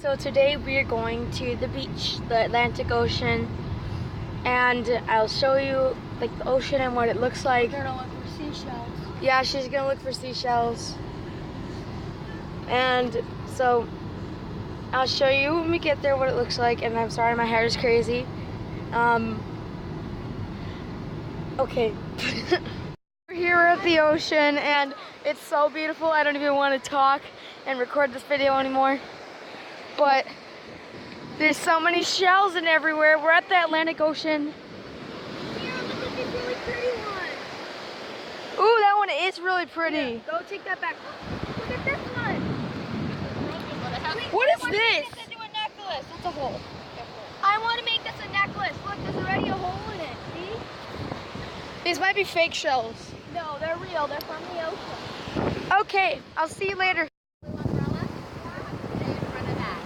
So today we are going to the beach, the Atlantic Ocean, and I'll show you like the ocean and what it looks like. We're gonna look for seashells. Yeah, she's gonna look for seashells. And so I'll show you when we get there what it looks like, and I'm sorry my hair is crazy. Okay. We're here at the ocean and it's so beautiful. I don't even want to talk and record this video anymore. But there's so many shells and everywhere. We're at the Atlantic Ocean. Here, look at this really pretty one. Ooh, that one is really pretty. Yeah, go take that back. Look at this one. What is this? Make this into a necklace. That's a hole. I want to make this a necklace. Look, there's already a hole in it. See? These might be fake shells. No, they're real. They're from the ocean. Okay, I'll see you later. Blue umbrella. Stay in front of that.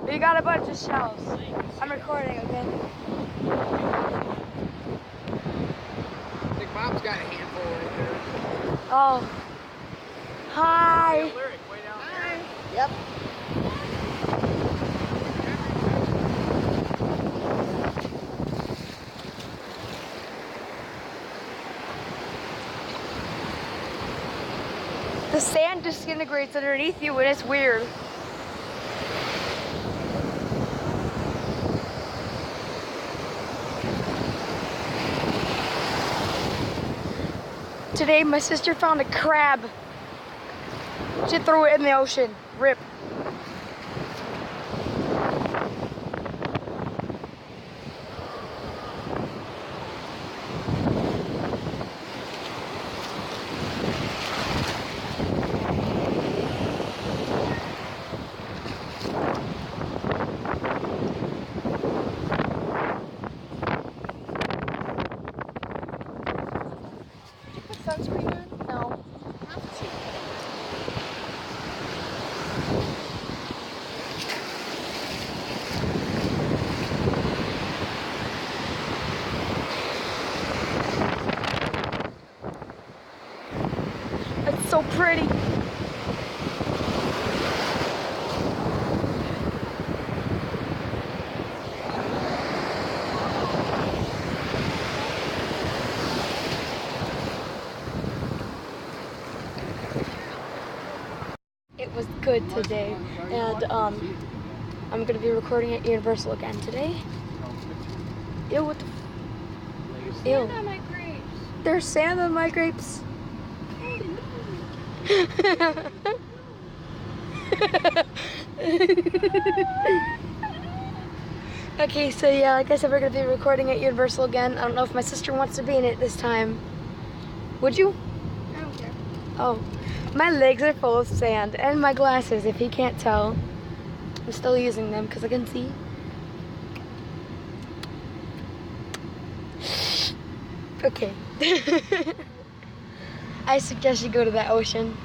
We got a bunch of shells. I'm recording, okay? I think Mom's got a handful right there. Oh. Hi. Lyric way down there. Yep. The sand disintegrates underneath you and it's weird. Today my sister found a crab. She threw it in the ocean. Rip. Sunscreen on? No. It's so pretty. It was good today, and I'm gonna be recording at Universal again today. Ew, what the Sand on my grapes. There's sand on my grapes. Okay, so yeah, like I said, we're gonna be recording at Universal again. I don't know if my sister wants to be in it this time. Would you? I don't care. Oh, my legs are full of sand, and my glasses, if you can't tell. I'm still using them because I can see. Okay. I suggest you go to that ocean.